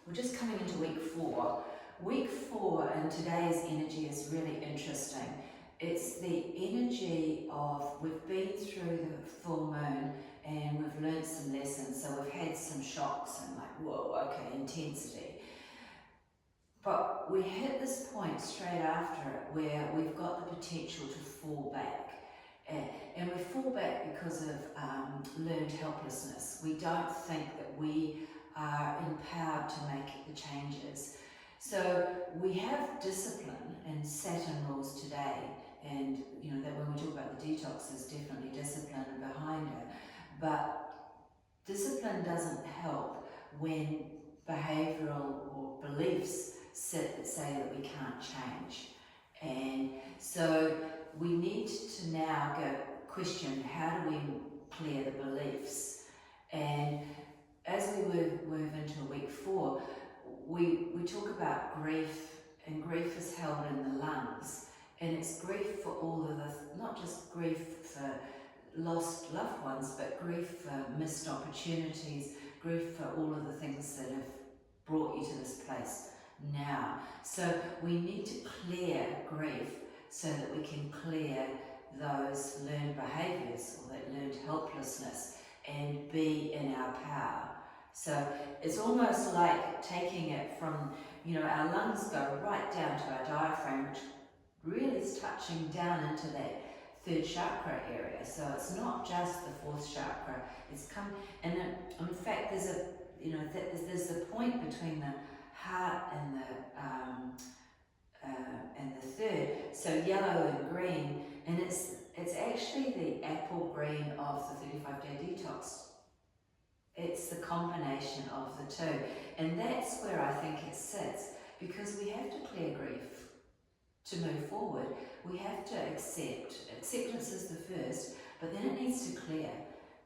we're just coming into week 4. Week 4 and today's energy is really interesting. It's the energy of, we've been through the full moon and we've learned some lessons, so we've had some shocks and like, whoa, okay, intensity. But we hit this point straight after it where we've got the potential to fall back. And we fall back because of learned helplessness. We don't think that we are empowered to make the changes. So we have discipline, and Saturn rules today, and you know that when we talk about the detox, there's definitely discipline behind it. But discipline doesn't help when behavioural or beliefs sit that say that we can't change. And so we need to now go question, how do we clear the beliefs? And as we move into week 4, we talk about grief, and grief is held in the lungs, and it's grief for all of the, not just grief for lost loved ones, but grief for missed opportunities, grief for all of the things that have brought you to this place now. So we need to clear grief so that we can clear those learned behaviours or that learned helplessness and be in our power. So it's almost like taking it from, you know, our lungs go right down to our diaphragm, which really is touching down into that 3rd chakra area. So it's not just the 4th chakra, it's come, and in fact there's a, you know, there's the point between the heart and the 3rd, so yellow and green, and it's actually the apple green of the 35-day detox. It's the combination of the two, and that's where I think it sits, because we have to clear grief to move forward. We have to accept. Acceptance is the first, but then it needs to clear,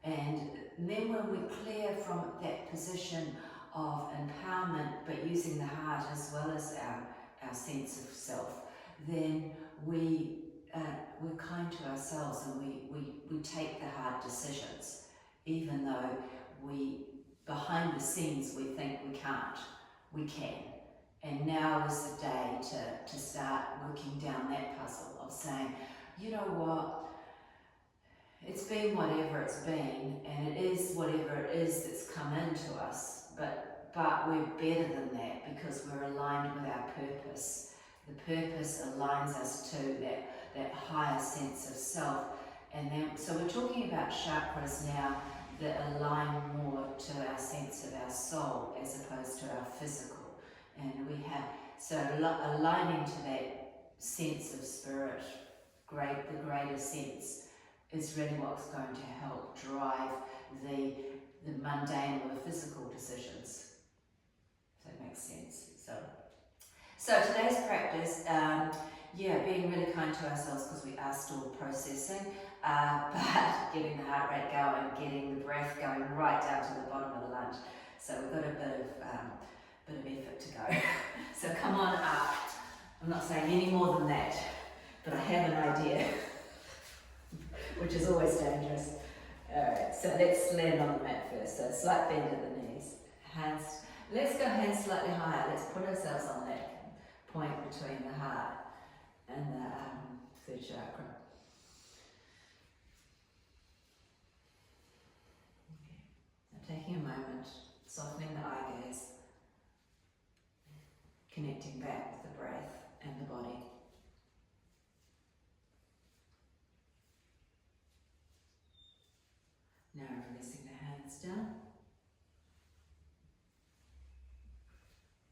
and then when we clear from that position of empowerment, but using the heart as well as our sense of self, then we're kind to ourselves, and we take the hard decisions, even though behind the scenes we think we can't. We can. And now is the day to start working down that puzzle of saying, you know what, it's been whatever it's been, and it is whatever it is that's come into us, but we're better than that because we're aligned with our purpose. The purpose aligns us to that higher sense of self. And then, so we're talking about chakras now that align more to our sense of our soul as opposed to our physical. And we have, so aligning to that sense of spirit, the greater sense, is really what's going to help drive the mundane or the physical decisions. If that makes sense. So today's practice, being really kind to ourselves because we are still processing, but getting the heart rate going, getting the breath going right down to the bottom of the lunge. So we've got a bit of effort to go. So come on up. I'm not saying any more than that, but I have an idea, which is always dangerous. Alright, so let's land on the mat first. So slight bend at the knees. Hands, let's go hands slightly higher. Let's put ourselves on that point between the heart and the 3rd chakra. Okay. So taking a moment, softening the eye gaze, connecting back with the breath and the body. Now releasing the hands down.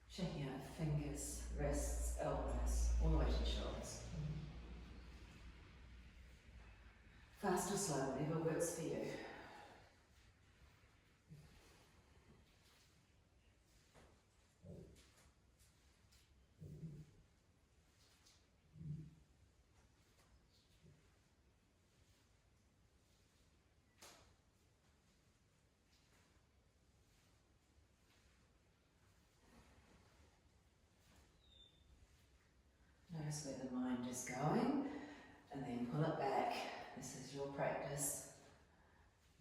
Shaking out fingers, wrists, elbows, all the way to the shoulders. Fast or slow, whatever works for you. Notice where the mind is going, and then pull it back. This is your practice.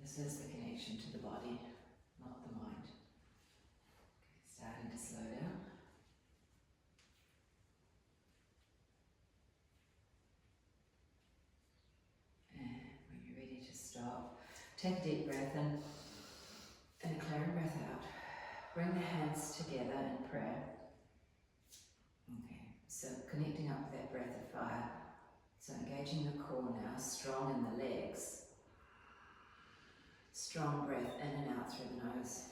This is the connection to the body, not the mind. Okay, starting to slow Take a deep breath in and a clearing breath out. Bring the hands together in prayer. Okay, so connecting up with that breath of fire. So engaging the core now, strong in the legs. Strong breath in and out through the nose.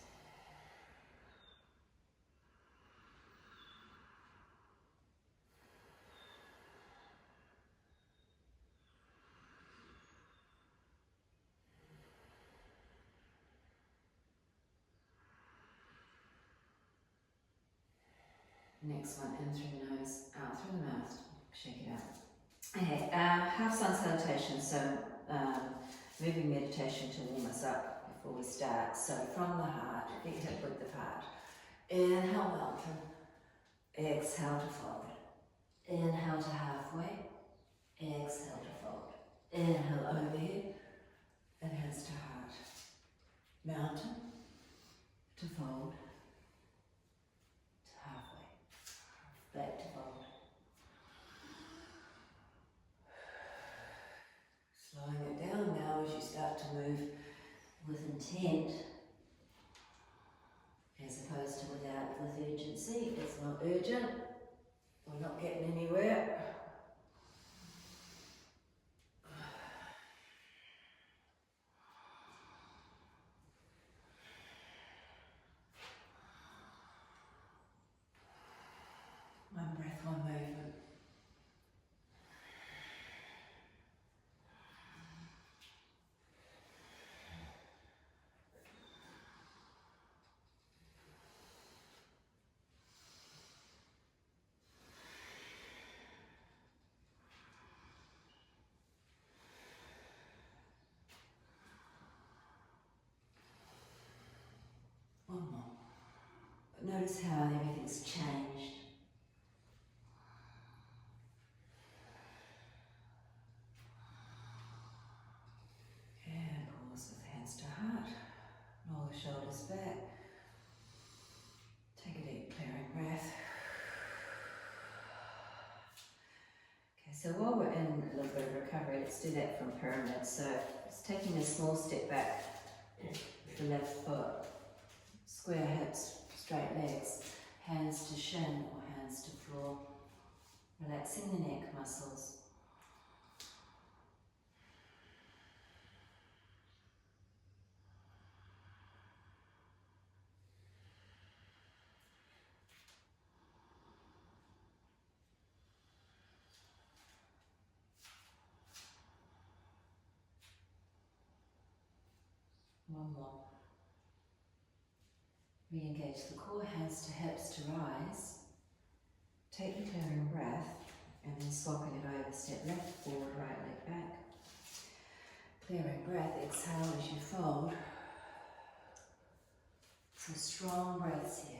Next one, in through the nose, out through the mouth. Shake it out. Okay, half sun salutation, so moving meditation to warm us up before we start. So from the heart, feet hip width apart. Inhale, mountain. Exhale to fold. Inhale to halfway. Exhale to fold. Inhale overhead. And hands to heart. Mountain to fold. To halfway. Back to fold. Slowing it down now as you start to move with intent, as opposed to with urgency. It's not urgent, we're not getting anywhere. One breath, one movement. One more. But notice how everything's changed. And pause with hands to heart. Roll the shoulders back. Take a deep clearing breath. Okay, so while we're in a little bit of recovery, let's do that from pyramid. So it's taking a small step back with the left foot. Square hips, straight legs, hands to shin or hands to floor, relaxing the neck muscles. One more. Re-engage the core, hands to hips to rise. Take the clearing breath and then swapping it over, step left forward, right leg back. Clearing breath, exhale as you fold. So strong breaths here.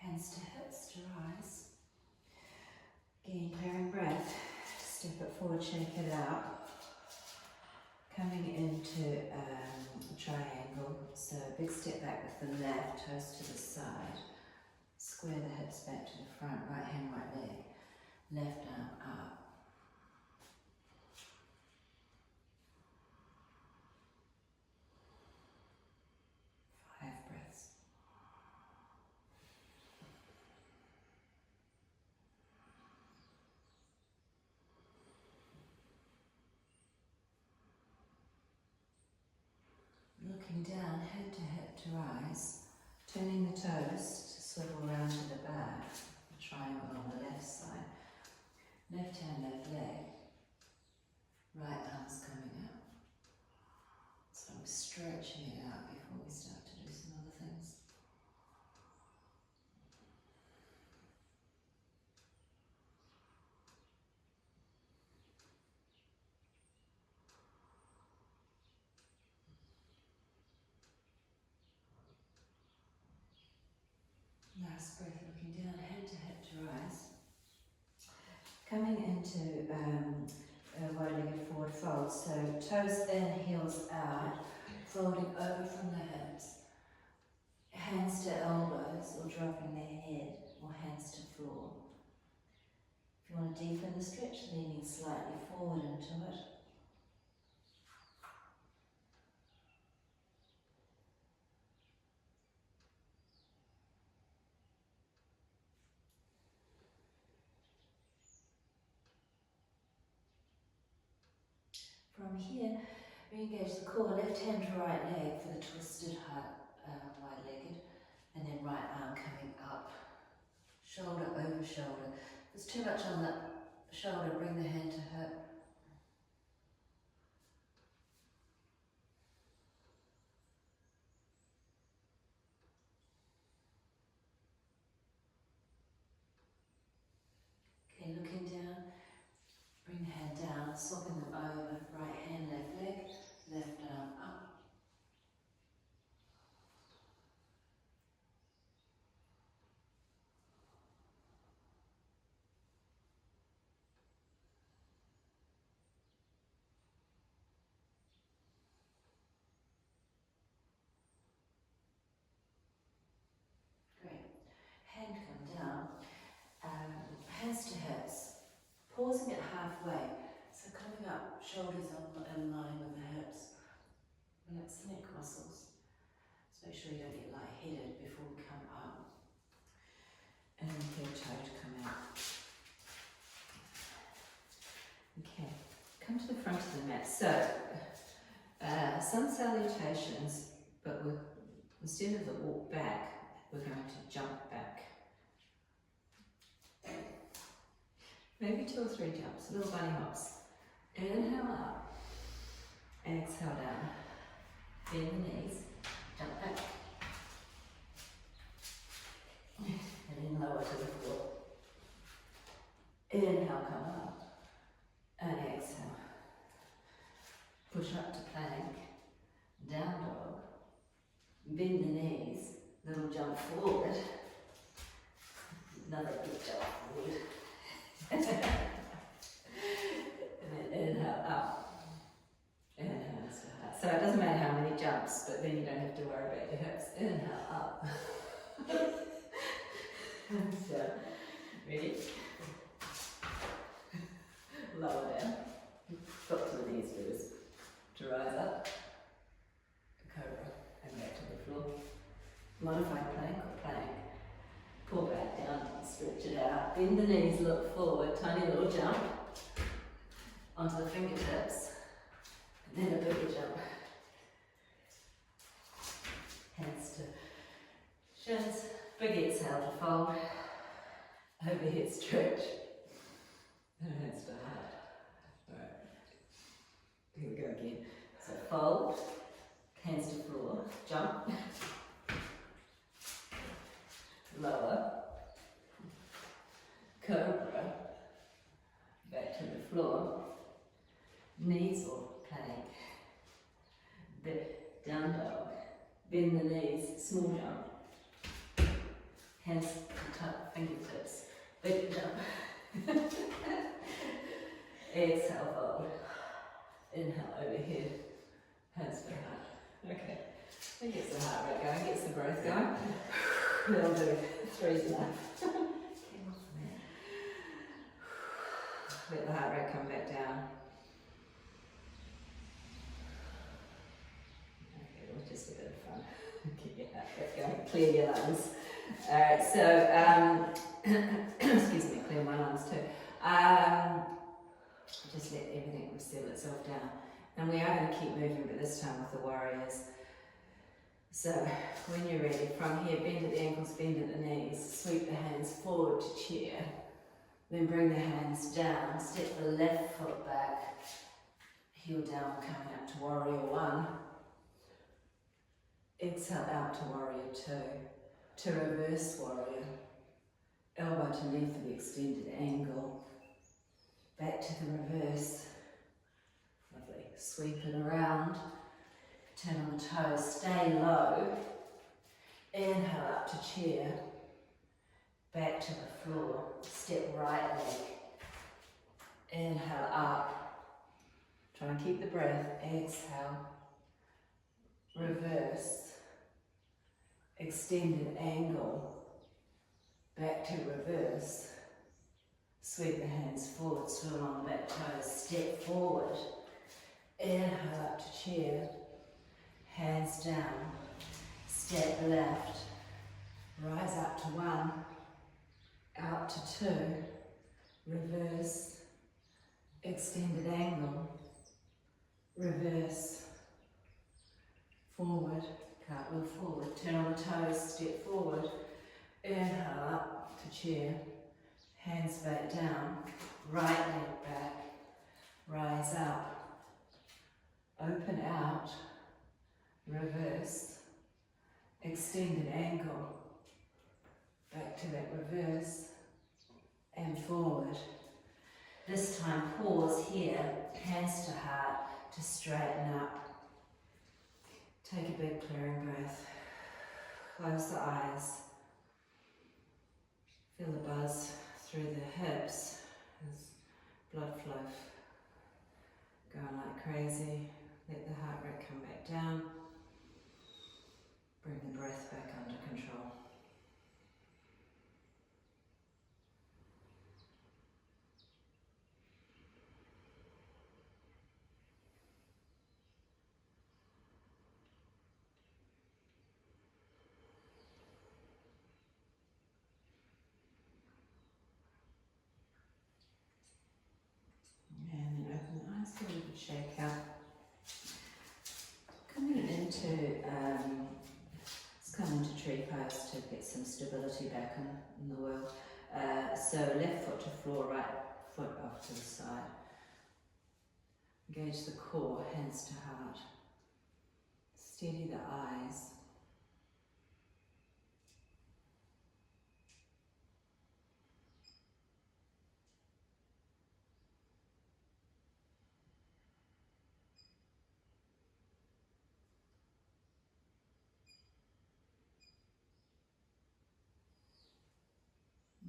Hands to hips to rise. Again, clearing breath. Step it forward, shake it out. Coming into a triangle. So big step back with the left, toes to the side. Square the hips back to the front, right hand, right leg. Left arm up. 5 breaths. Looking down, head to hip to rise, turning the toes to swivel round to the back, a triangle on the left side, left hand, left leg, right arm's coming out. So I'm stretching it out before we start to do some other things. Last breath, looking down, head to hip to rise. Coming into fold. So toes in, heels out, folding over from the hips. Hands to elbows or dropping the head, or hands to floor. If you want to deepen the stretch, leaning slightly forward into it. From here, re-engage the core, left hand to right leg for the twisted wide-legged, and then right arm coming up, shoulder over shoulder. If there's too much on the shoulder, bring the hand to hip. Okay, looking down, bring the hand down, swapping them over, right hand, left leg, left arm up. Great. Hand come down, hands to hips, pausing at halfway. So coming up, shoulders in line with the hips. Relax the neck muscles. So make sure you don't get lightheaded before we come up. And heel toe to come out. Okay, come to the front of the mat. So, sun salutations, but instead of the walk back, we're going to jump back. Maybe 2 or 3 jumps, little bunny hops. Inhale up, exhale down. Bend the knees, jump back. And then lower to the floor. Inhale, come up. And exhale. Push up to plank. Down dog. Bend the knees. Little jump forward. Another big jump forward. And then inhale up. Inhale to heart. So it doesn't matter how many jumps, but then you don't have to worry about your hips. Inhale up. So, ready? Lower down. Drop to the knees first. To rise up. Cobra. And back to the floor. Modified plank or plank. Pull back down, stretch it out. Bend the knees, look forward. Tiny little jump. Onto the fingertips. And then a bigger jump. Hands to shins. Big exhale to fold. Overhead stretch. And hands to heart. Alright. Here we go again. So fold. Hands to floor. Jump. Lower. Cobra. Back to the floor. Knees or plank. Down dog. Bend the knees. Small jump. Hands to tuck fingertips. Big jump. Exhale, fold. Inhale, overhead. Hands to heart. Okay. That gets the heart rate going, gets the breath going. That'll do. 3's enough. Let the heart rate come back down. Okay, it was just a bit of fun. Keep your heart rate going. Clear your lungs. Alright, so, excuse me, clear my lungs too. Just let everything settle itself down. And we are going to keep moving, but this time with the warriors. So, when you're ready, from here, bend at the ankles, bend at the knees, sweep the hands forward to chair. Then bring the hands down, step the left foot back, heel down, coming up to warrior 1. Exhale out to warrior 2. To reverse warrior, elbow to knee for the extended angle. Back to the reverse. Lovely. Sweep it around. Turn on the toes. Stay low. Inhale up to chair. Back to the floor. Step right leg. Inhale up. Try and keep the breath. Exhale. Reverse. Extended angle. Back to reverse. Sweep the hands forward, swirl on the back toes, step forward. Inhale up to chair. Hands down. Step left. Rise up to 1. Out to 2. Reverse. Extended angle. Reverse. Forward. Cartwheel forward. Turn on the toes, step forward. Inhale up to chair. Hands back down. Right leg back. Rise up. Open out. Reverse. Extended angle. Back to that reverse. And forward. This time pause here. Hands to heart to straighten up. Take a big clearing breath. Close the eyes. Feel the buzz through the hips as blood flow going like crazy. Let the heart rate come back down. Bring the breath back under control. And then open the eyes, feel a good shake out. Coming into, let's come into tree pose to get some stability back in the world. So left foot to floor, right foot off to the side. Engage the core, hands to heart. Steady the eyes.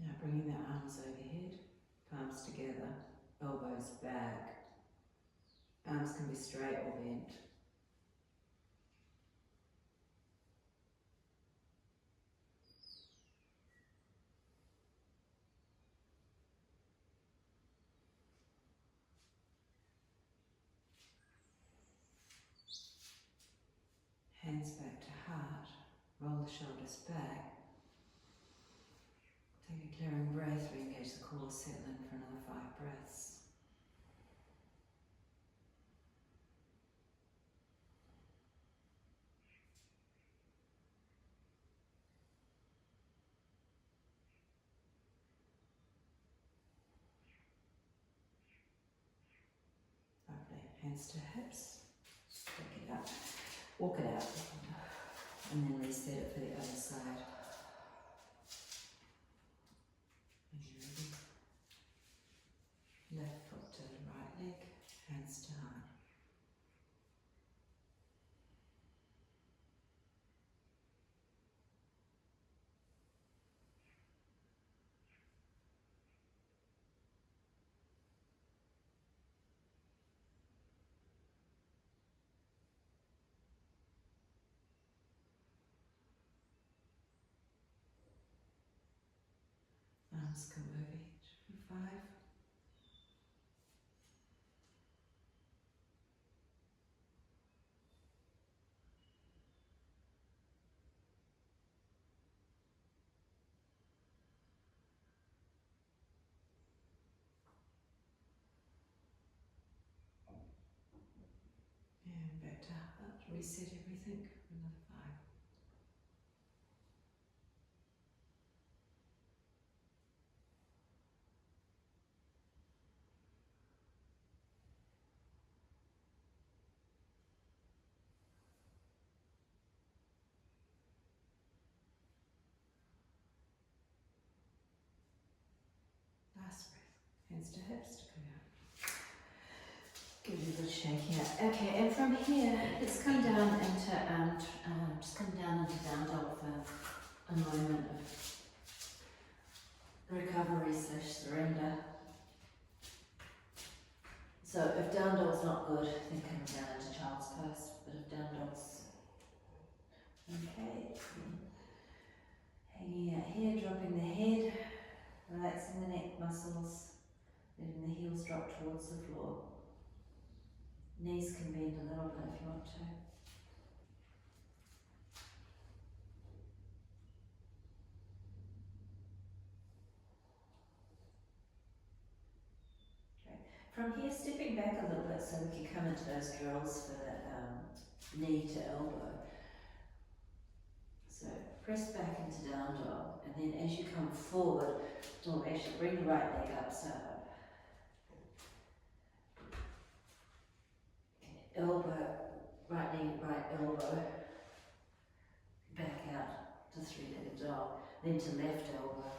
Now bringing the arms overhead, palms together, elbows back. Arms can be straight or bent. Hands back to heart, roll the shoulders back. Take a clearing breath, re-engage the core, settle in for another 5 breaths. Lovely. Hands to hips. Take it up. Walk it out. And then reset it for the other side. Are you ready? Left foot to the right leg. Hands to heart. Arms come over each for 5. And back to heart. Reset everything for another 5. Last breath. Hands to hips to come out. Give it a good shake out. Okay, and from here, let's come down into just come down into down dog for a moment of recovery / surrender. So if down dog's not good, toe. From here, stepping back a little bit so we can come into those drills for the knee to elbow. So press back into down dog, and then as you come forward, or actually bring the right leg up, start up. Okay, elbow, right knee, right elbow, back out to three-legged dog, then to left elbow.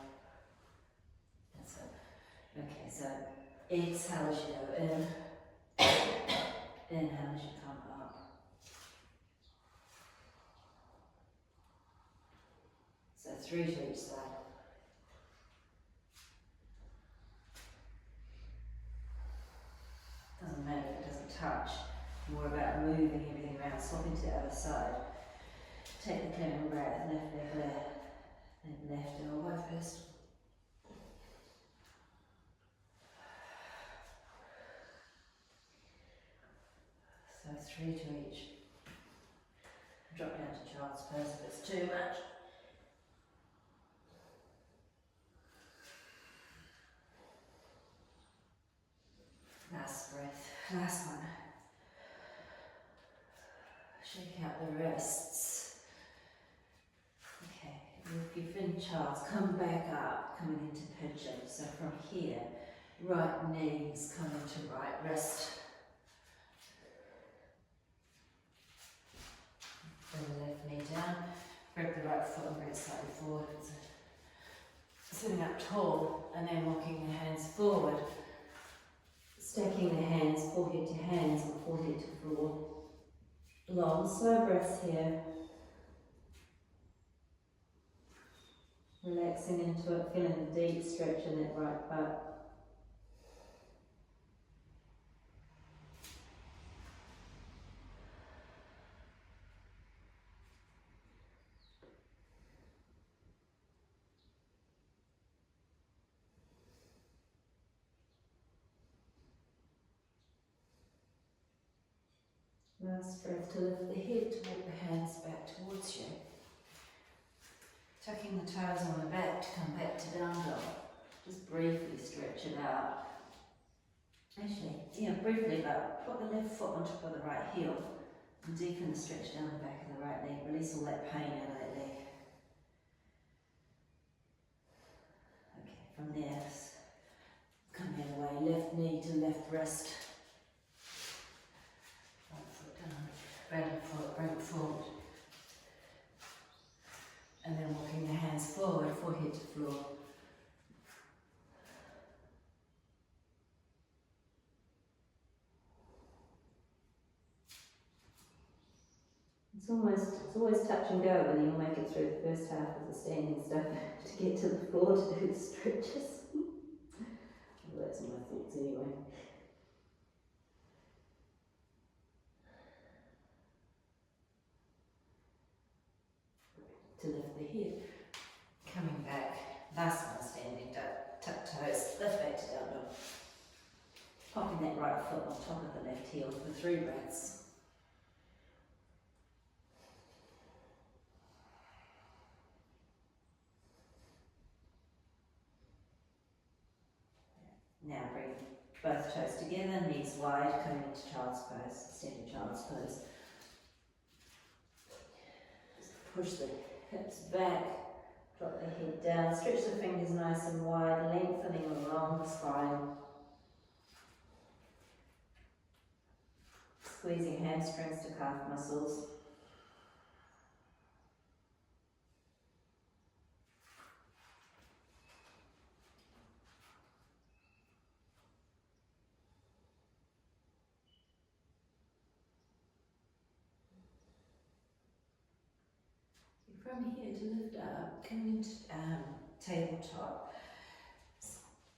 That's it. Okay, so exhale as you go in, inhale as you come up. So 3 to each side. Doesn't matter if it doesn't touch, more about moving everything around, swapping to the other side. Take the clearing breath, left leg left, then left elbow first. So 3 to each. Drop down to child's pose if it's too much. Last breath, last one. Shake out the wrists. Okay, if you've been child's, come back up, coming into pigeon. So from here, right knees coming to right wrist. Bring the left knee down, grab the right foot and bring it slightly forward. So sitting up tall and then walking the hands forward. Stacking the hands, forehead to hands or forehead to floor. Long, slow breaths here. Relaxing into it, feeling a deep stretch in that right butt. Last breath to lift the head, to walk the hands back towards you. Tucking the toes on the back to come back to down dog. Just briefly stretch it out. Actually, yeah, briefly, but put the left foot on top of the right heel and deepen the stretch down the back of the right leg. Release all that pain out of that leg. Okay, from there, come the other way. Left knee to left wrist. Right foot, bring it forward. And then walking the hands forward, forehead to floor. It's always touch and go whether you'll make it through the first half of the standing stuff to get to the floor to do the stretches. Well, that's my thoughts anyway. To lift the head, coming back, last one standing, tuck toes, lift back to down dog. Popping that right foot on top of the left heel for 3 breaths. Now bring both toes together, knees wide, coming into child's pose, standing child's pose. Just push the hips back, drop the head down, stretch the fingers nice and wide, lengthening along the spine. Squeezing hamstrings to calf muscles. From here to lift up, coming into tabletop.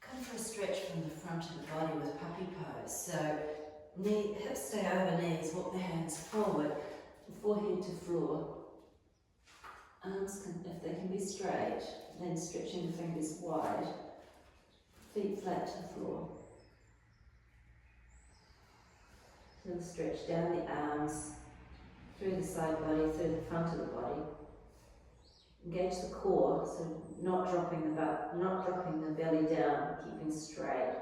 Come for a stretch from the front of the body with puppy pose. So hips stay over knees, walk the hands forward, forehead to floor. Arms, if they can be straight, then stretching the fingers wide, feet flat to the floor. So stretch down the arms, through the side body, through the front of the body. Engage the core, so not dropping the butt, not dropping the belly down, keeping straight.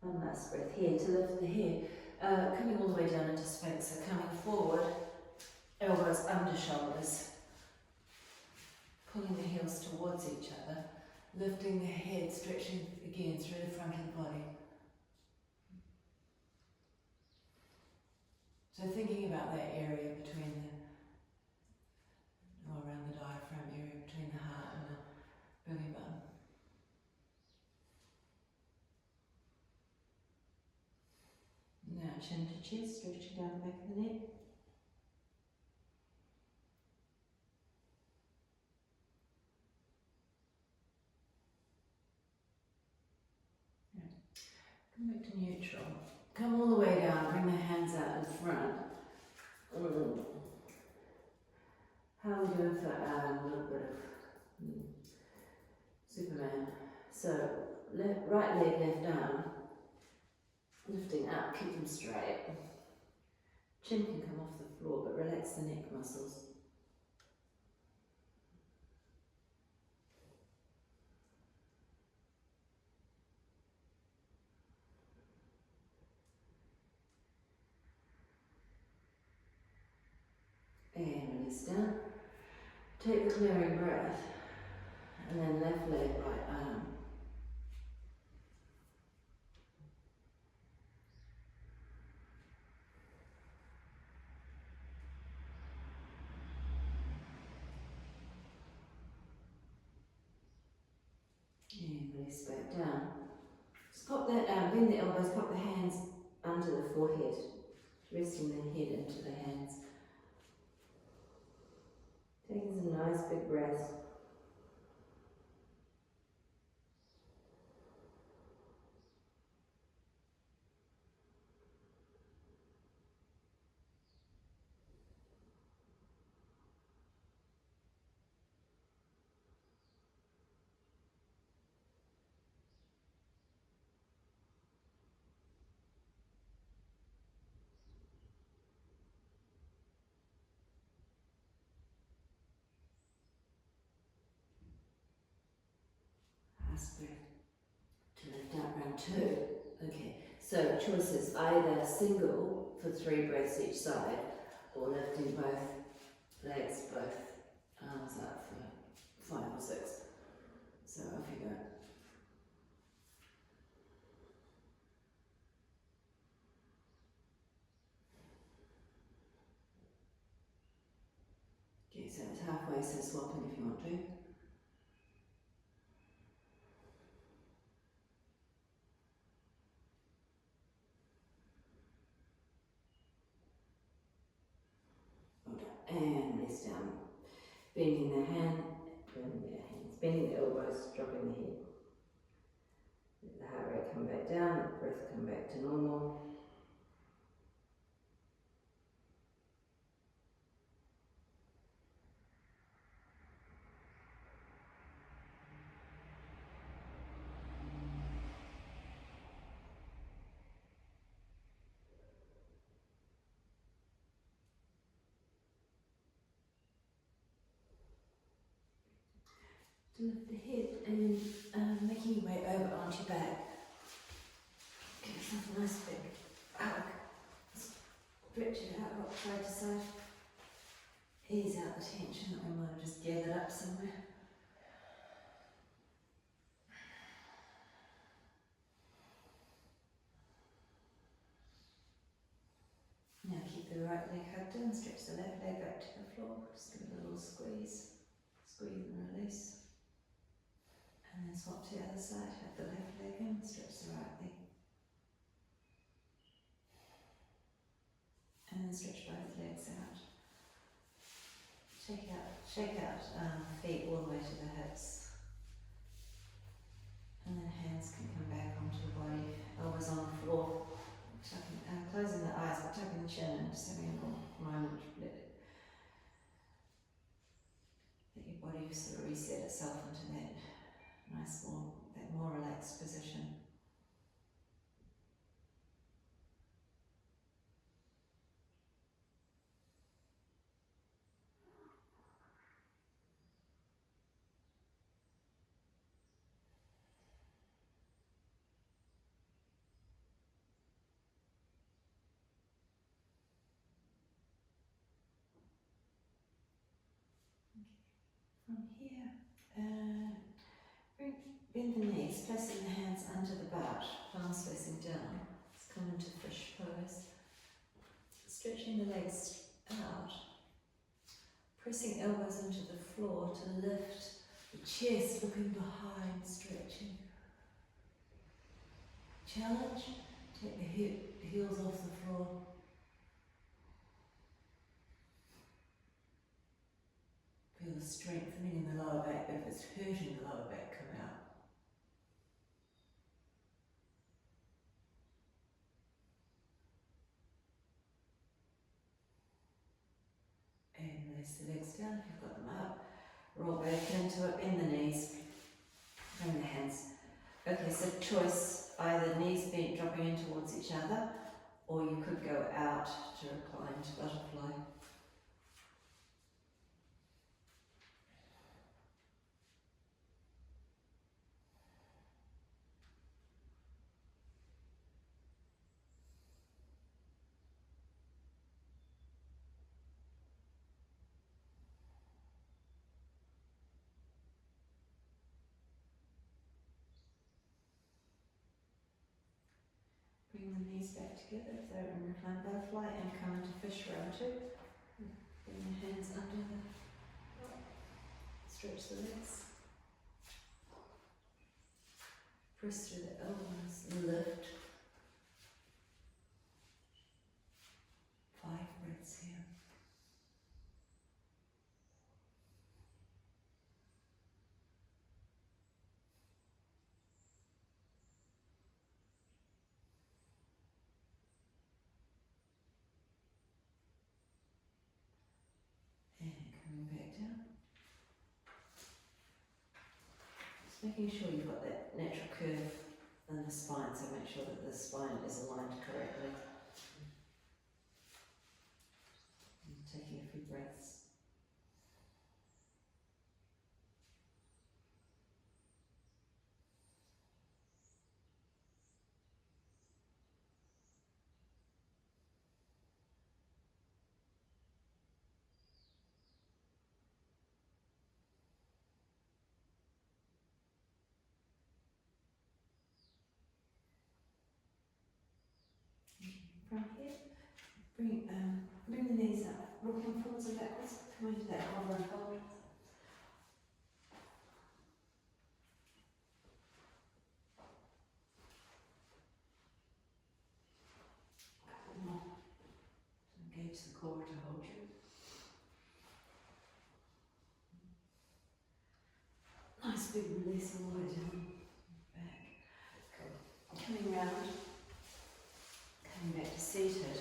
One last breath here to lift the head, coming all the way down into Sphinx, so coming forward, elbows under shoulders, pulling the heels towards each other, lifting the head, stretching again through the front of the body. So thinking about that area between or around the diaphragm area between the heart and the belly button. Now chin to chest, stretching down the back of the neck. Come back to neutral. Come all the way down, bring the hands out in front. How are we doing for a little bit of Superman? So, right leg left arm, lifting up, keep them straight. Chin can come off the floor, but relax the neck muscles. And release down. Take the clearing breath, and then left leg, right arm. And release back down. Just pop that down, bend the elbows, pop the hands under the forehead, resting the head into the hands. Taking some nice big breaths. Last breath to lift out round two. Okay, so choices either single for 3 breaths each side, or lifting both legs, both arms up for 5 or 6. So off you go. Okay, so it's halfway, so swapping if you want to. And release down, bending the hands, bending the elbows, dropping the head. Let the heart rate come back down, breath come back to normal. To lift the head and making your way over onto your back. Give yourself a nice big hug. Stretch it out, rock side to side. Ease out the tension that we might have just gathered up somewhere. Now keep the right leg hugged in, stretch the left leg back to the floor. Just give it a little squeeze. Squeeze and release. And then swap to the other side, have the left leg in, stretch the right leg. And then stretch both legs out. Shake out feet all the way to the hips. And then hands can come back onto the body, elbows on the floor. Closing the eyes, but tucking the chin and just having a little moment. Let your body sort of reset itself. yourself into that nice, more relaxed position. From here, bend the knees, placing the hands under the butt, palms facing down. Let's come into fish pose. Stretching the legs out, pressing elbows into the floor to lift the chest, looking behind, stretching. Challenge, take the heels off the floor. Feel the strengthening in the lower back, but if it's hurting the lower back, come out. And release the legs down if you've got them up. Roll back into it, bend the knees, bring the hands. Okay, so choice, either knees bent, dropping in towards each other, or you could go out to recline to butterfly. Bring the knees back together if they're in recline butterfly and come into fish round two. Bring the hands under the, stretch the legs. Press through the elbows, lift. 5 breaths here. And coming back down. Just making sure you've got that natural curve in the spine, so make sure that the spine is aligned correctly. And taking a few breaths. From here, bring the knees up, rocking forwards and backwards, come into that hover and hold. Engage the core to hold you. Nice big release all the way down, back. Cool. Coming round, coming back to seated.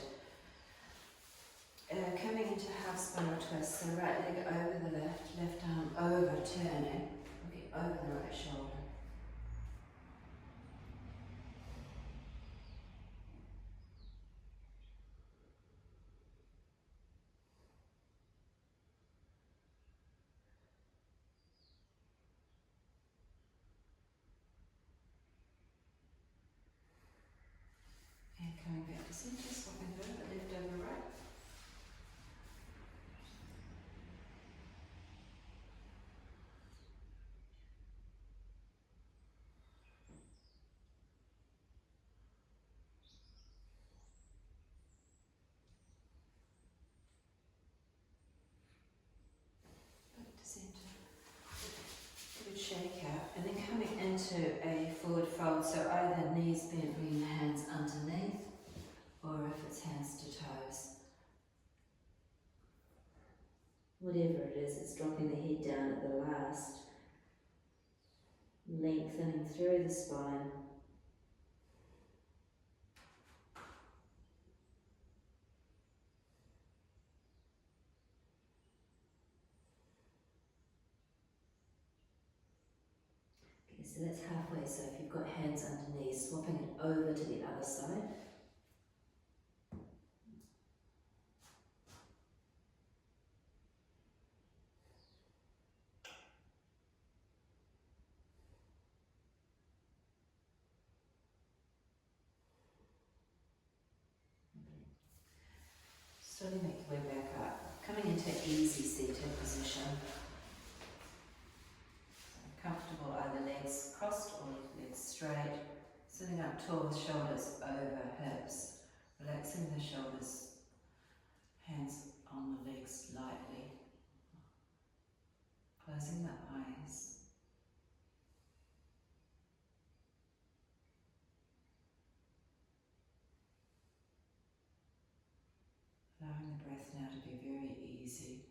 Coming into half spinal twist, so right leg over the left arm over, turning, looking over the right shoulder. And coming back to center, swapping it over, left over right. Back to center. Good shake out, and then coming into a forward fold, so either knees bent, bringing the hands underneath, or if it's hands to toes. Whatever it is, it's dropping the head down at the last, lengthening through the spine. So that's halfway. So if you've got hands underneath, swapping it over to the other side. Slowly make your way back up, coming into easy seated position. Comfortable, either legs crossed or legs straight. Sitting up tall with shoulders over hips. Relaxing the shoulders, hands on the legs lightly. Closing the eyes. Allowing the breath now to be very easy.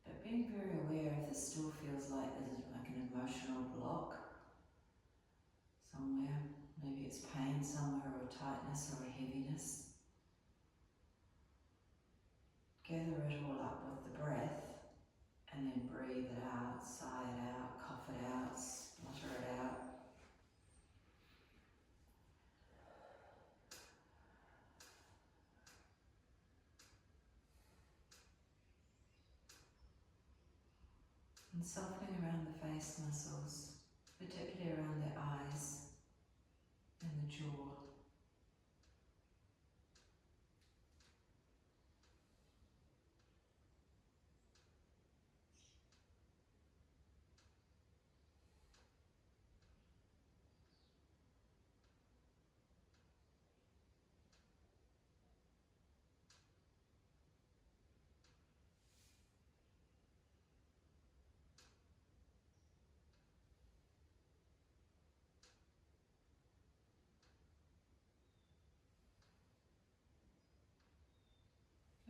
But being very aware if this still feels like there's like an emotional block somewhere. Maybe it's pain somewhere, or tightness, or a heaviness. Gather it all up with the breath and then breathe it out, sigh it out, cough it out, splutter it out. And softening around the face muscles, particularly around the eyes and the jaw.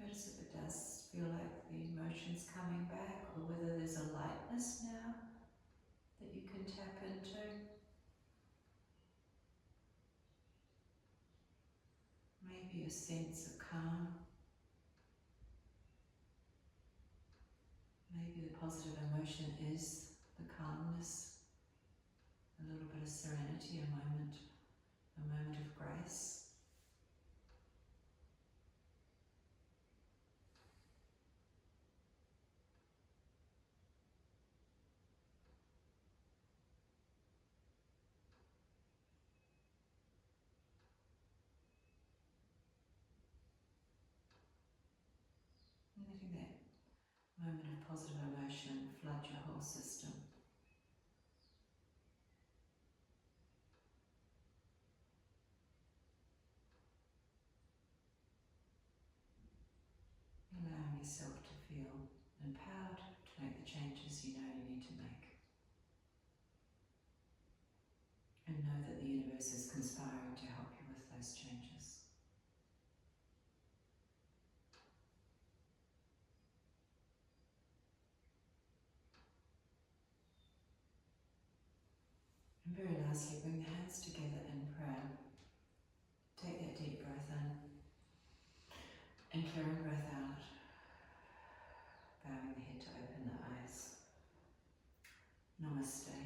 Notice if it does feel like the emotion's coming back, or whether there's a lightness now that you can tap into. Maybe a sense of calm. Maybe the positive emotion is the calmness, a little bit of serenity, a moment of grace. And letting that moment of positive emotion flood your whole system. Allowing yourself to feel empowered to make the changes you know you need to make. And know that the universe is conspiring to help you with those changes. And very lastly, bring the hands together in prayer. Take that deep breath in and clearing breath out. Bowing the head to open the eyes. Namaste.